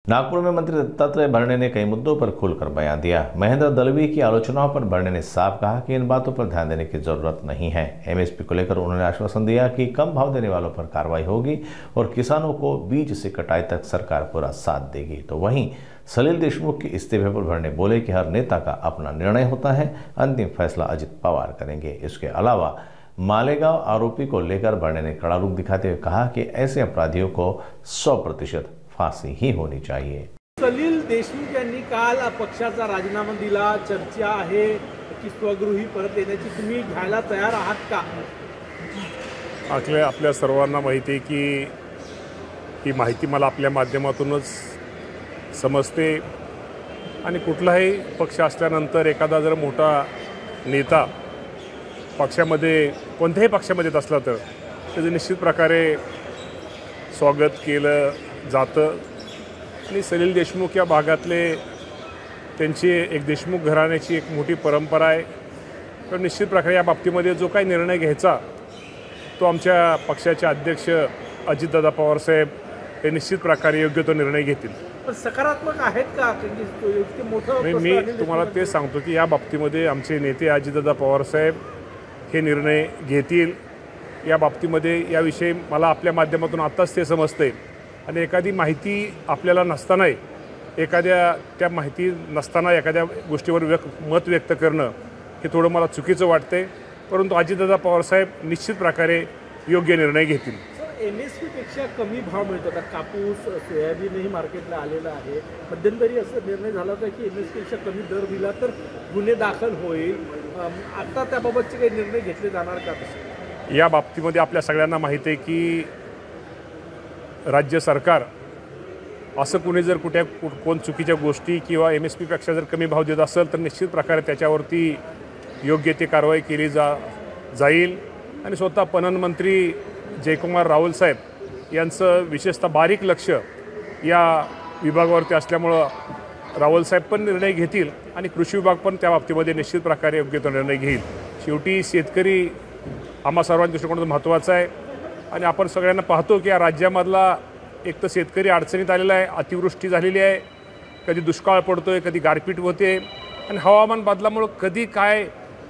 नागपुर में मंत्री दत्तात्रेय भरणे ने कई मुद्दों पर खुलकर बयान दिया। महेंद्र दलवी की आलोचनाओं पर भरणे ने साफ कहा कि इन बातों पर ध्यान देने की जरूरत नहीं है। एमएसपी को लेकर उन्होंने आश्वासन दिया कि कम भाव देने वालों पर कार्रवाई होगी और किसानों को बीज से कटाई तक सरकार पूरा साथ देगी। तो वहीं सलील देशमुख के इस्तीफे पर भरणे बोले कि हर नेता का अपना निर्णय होता है, अंतिम फैसला अजित पवार करेंगे। इसके अलावा मालेगांव आरोपी को लेकर भरणे ने कड़ा रुख दिखाते हुए कहा कि ऐसे अपराधियों को 100% फांसी ही होनी चाहिए। सलील देशमुख यांनी काल पक्षाचा राजीनामा दिला। चर्चा आहे की स्वगृही परत येण्याची तुम्ही घ्यायला तयार आहात का? आपल्या सर्वांना माहिती आहे की ही माहिती मला आपल्या माध्यमातूनच समजते आणि कुठलाही पक्ष असल्यानंतर एखादा जर मोठा नेता पक्षामध्ये कोणत्याही पक्षामध्ये असला तर त्याचं निश्चित प्रकारे स्वागत केलं जातं आणि सलील देशमुख या भागातले त्यांची एक देशमुख घराण्याची एक मोठी परंपरा आहे। तर निश्चित प्रकारे या बाबतीमध्ये जो काही निर्णय घ्यायचा तो आमच्या पक्षाचे अध्यक्ष अजितदादा पवार साहेब हे निश्चित प्रकारे योग्य तो निर्णय घेतील। पण सकारात्मक आहेत का? इतके मोठं मी तुम्हाला ते सांगतो की या बाबतीमध्ये आमचे नेते अजितदादा पवार साहेब हे निर्णय घेतील। या बाबतीमध्ये याविषयी मला आपल्या माध्यमातून आत्ताच ते समजते आणि एखादी माहिती आपल्याला नसतानाही त्या माहिती नसताना एखाद्या गोष्टीवर मत व्यक्त करणं हे थोडं मला चुकीचं वाटते, परंतु अजितदादा पवार साहेब निश्चित प्रकारे योग्य निर्णय घेतील। एमएसपी पेक्षा कमी भाव मिळतो का? कापूस सोयाबीनही मार्केटला आलेला आहे। मध्यंतरी असं निर्णय झाला होता की एमएसपी पेक्षा कमी दर दिला तर गुन्हे दाखल होईल। आता त्याबाबतचे काही निर्णय घेतले जाणार का? या बाबतीमध्ये आपल्या सगळ्यांना माहिती आहे की राज्य सरकार असं कुणी जर कोण चुकीच्या गोष्टी किंवा एमएसपी पेक्षा जर कमी भाव देत असेल तर निश्चित प्रकारे त्याच्यावरती योग्य ती कारवाई केली जाईल। आणि स्वतः पणन मंत्री जयकुमार रावल साहेब यांचं विशेषतः बारीक लक्ष या विभागावरती असल्यामुळं रावल साहेब पण निर्णय घेतील आणि कृषी विभाग पण त्या बाबतीमध्ये निश्चित प्रकारे योग्य तो निर्णय घेईल। शेवटी शेतकरी आम्हा सर्वांच्या दृष्टिकोनातून महत्त्वाचा आहे आणि आपण सगळ्यांना पाहतो की या राज्यामधला एक तर शेतकरी अडचणीत आलेला आहे, अतिवृष्टी झालेली आहे, कधी दुष्काळ पडतोय, कधी गारपीट होते आणि हवामान बदलामुळे कधी काय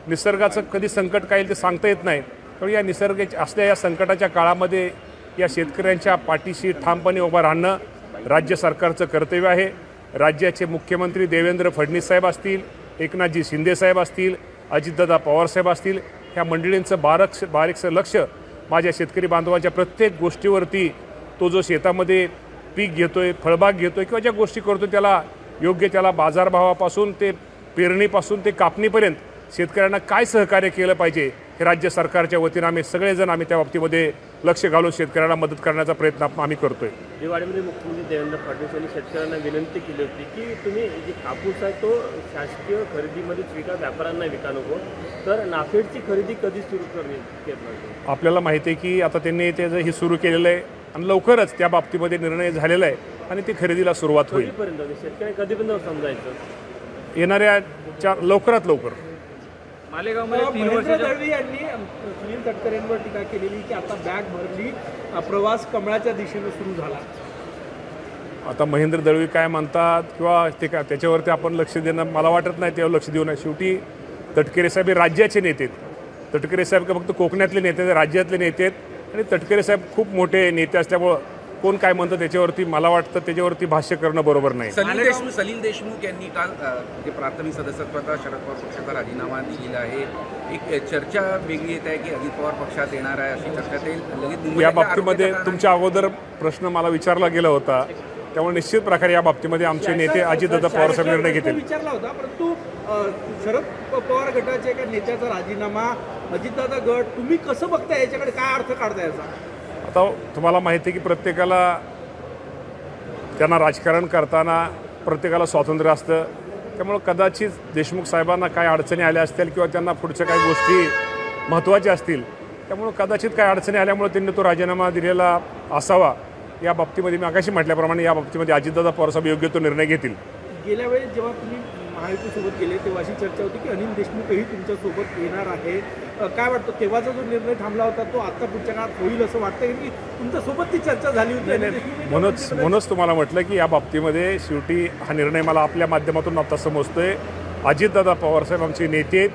निसर्गाचं कधी संकट काय येईल ते सांगता येत नाही। तर या निसर्गाच्या असल्या या संकटाच्या काळामध्ये या शेतकऱ्यांच्या पाठीशी ठामपणे उभं राहणं राज्य सरकारचं कर्तव्य आहे। राज्याचे मुख्यमंत्री देवेंद्र फडणवीस साहेब असतील, एकनाथजी शिंदे साहेब असतील, अजितदादा पवार साहेब असतील, ह्या मंडळींचं बारीकचं लक्ष माझ्या शेतकरी बांधवांच्या प्रत्येक गोष्टीवरती तो जो शेतामध्ये पीक घेतोय, फळबाग घेतोय किंवा ज्या गोष्टी करतो त्याला योग्य त्याला बाजारभावापासून ते पेरणीपासून ते कापणीपर्यंत शेतकऱ्यांना काय सहकार्य केलं पाहिजे हे राज्य सरकारच्या वतीनं आम्ही त्या बाबतीमध्ये लक्ष घालून शेतकऱ्यांना मदत करण्याचा प्रयत्न आम्ही करतोय। दिवाळीमध्ये मुख्यमंत्री देवेंद्र फडणवीस यांनी शेतकऱ्यांना विनंती केली होती की तुम्ही जे कापूस आहे तो शासकीय खरेदीमध्ये विका, व्यापाऱ्यांना विका नको, तर नाफेडची खरेदी कधी सुरू करण्यात? आपल्याला माहिती आहे की आता त्यांनी ते ही सुरू केलेलं आहे आणि लवकरच त्या बाबतीमध्ये निर्णय झालेला आहे आणि ती खरेदीला सुरुवात होईल। शेतकरी कधीपर्यंत समजायचं? येणाऱ्या लवकरात लवकर। मालेगावमध्ये 3 वर्षाच्या दळवी यांनी सुनील तटकरेंवर टीका केलेली की आता बॅग भरली, प्रवास कमळाच्या दिशेने सुरू झाला। आता महेंद्र दळवी काय म्हणतात किंवा ते काय त्याच्यावरती आपण लक्ष देणं मला वाटत नाही, त्यावर लक्ष देऊ नये। शेवटी तटकरे साहेब हे राज्याचे नेते आहेत। तटकरे साहेब का फक्त कोकणातले नेते आहेत, राज्यातले नेते आहेत आणि तटकरे साहेब खूप मोठे नेते असल्यामुळं कोण काय म्हणतं त्याच्यावरती मला वाटतं त्याच्यावरती भाष्य करणं बरोबर नाही। सलील देशमुख यांनी काल जे प्राथमिक सदस्यत्वाचा शरद पवार पक्षाचा राजीनामा दिलेला आहे। एक चर्चा वेगळी येत आहे की अजित पवार पक्षात येणार आहे अशी चर्चा येईल। या बाबतीमध्ये तुमच्या अगोदर प्रश्न मला विचारला गेला होता, त्यामुळे निश्चित प्रकारे या बाबतीमध्ये आमचे नेते अजितदादा पवार साहेब निर्णय घेतील। विचारला होता, परंतु शरद पवार गटाच्या एका नेत्याचा राजीनामा, अजितदादा गट, तुम्ही कसं बघता याच्याकडे? काय अर्थ काढता याचा? आता तुम्हाला माहिती आहे की प्रत्येकाला त्यांना राजकारण करताना प्रत्येकाला स्वातंत्र्य असतं, त्यामुळं कदाचित देशमुख साहेबांना काय अडचणी आल्या असतील किंवा त्यांना पुढच्या काही गोष्टी महत्त्वाच्या असतील, त्यामुळं कदाचित काय अडचणी आल्यामुळे त्यांनी तो राजीनामा दिलेला असावा। या बाबतीमध्ये मी आगाशी म्हटल्याप्रमाणे या बाबतीमध्ये अजितदादा पवार साहेब योग्य तो निर्णय घेतील। गेल्या वेळेस जेव्हा तुम्ही महायुतीसोबत गेले तेव्हा अशी चर्चा होती की अनिल देशमुखही तुमच्यासोबत येणार आहे. काय वाटतं तेव्हाचा जो निर्णय थांबला होता तो आता पुढच्या काळात होईल असं वाटतं की तुमच्यासोबत ती चर्चा झाली होती? अनिल देशमुख म्हणूनच तुम्हाला म्हटलं की या बाबतीमध्ये शेवटी हा निर्णय मला आपल्या माध्यमातून आता समजतोय. अजितदादा पवारसाहेब आमचे नेते आहेत,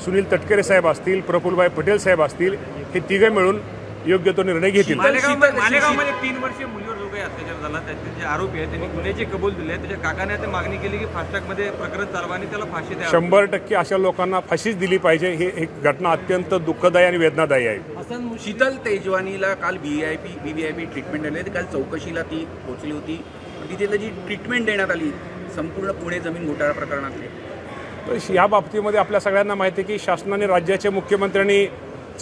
सुनील तटकरे साहेब असतील, प्रफुल्लभाई पटेल साहेब असतील, हे तिघे मिळून योग्य तो निर्णय घेतील. मालेगावमध्ये 3 वर्षीय मुलीवर जो काही अत्याचार झाला त्याचे जे आरोपी आहेत त्यांनी गुन्ह्याची कबूल दिली आहे. त्याच्या काकाने आता मागणी केली की फास्टॅगमध्ये प्रकरण चालवा आणि त्याला फाशी द्या. 100% अशा लोकांना फाशीच दिली पाहिजे. ही एक घटना अत्यंत दुःखदायी आणि वेदनादायी आहे. शीतल तेजवानीला काल VVIP ट्रीटमेंट दिली. काल चौकशीला ती पोहोचली होती. तिथे जी ट्रीटमेंट देण्यात आली संपूर्ण पुणे जमीन घोटाळा प्रकरणातली, तर या बाबतीमध्ये आपल्या सगळ्यांना माहिती आहे की शासनाने राज्याच्या मुख्यमंत्र्यांनी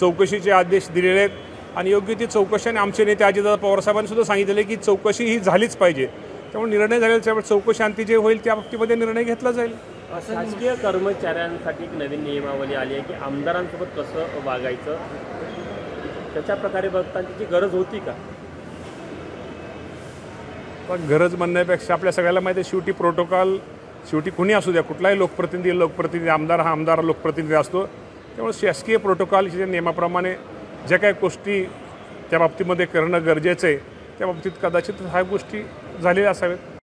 चौकशीचे आदेश दिलेले आहेत आणि योग्य ती चौकशी, आणि आमचे नेते अजितदादा पवारसाहेबांनी सुद्धा सांगितले की चौकशी ही झालीच पाहिजे. त्यामुळे निर्णय झालेल्या चौकशी अंती जे होईल त्या बाबतीमध्ये निर्णय घेतला जाईल. शासकीय कर्मचाऱ्यांसाठी एक नवीन नियमावली आली आहे की आमदारांसोबत कसं वागायचं, त्याच्या प्रकारे बघता त्याची गरज होती का? पण गरज म्हणण्यापेक्षा आपल्या सगळ्याला माहिती आहे शेवटी प्रोटोकॉल, शेवटी कुणी असू द्या, कुठलाही लोकप्रतिनिधी, आमदार हा आमदार लोकप्रतिनिधी असतो. त्यामुळे शासकीय प्रोटोकॉलच्या नियमाप्रमाणे ज्या काही गोष्टी त्या बाबतीमध्ये करणं गरजेचं आहे त्या बाबतीत कदाचित ह्या गोष्टी झालेल्या असाव्यात.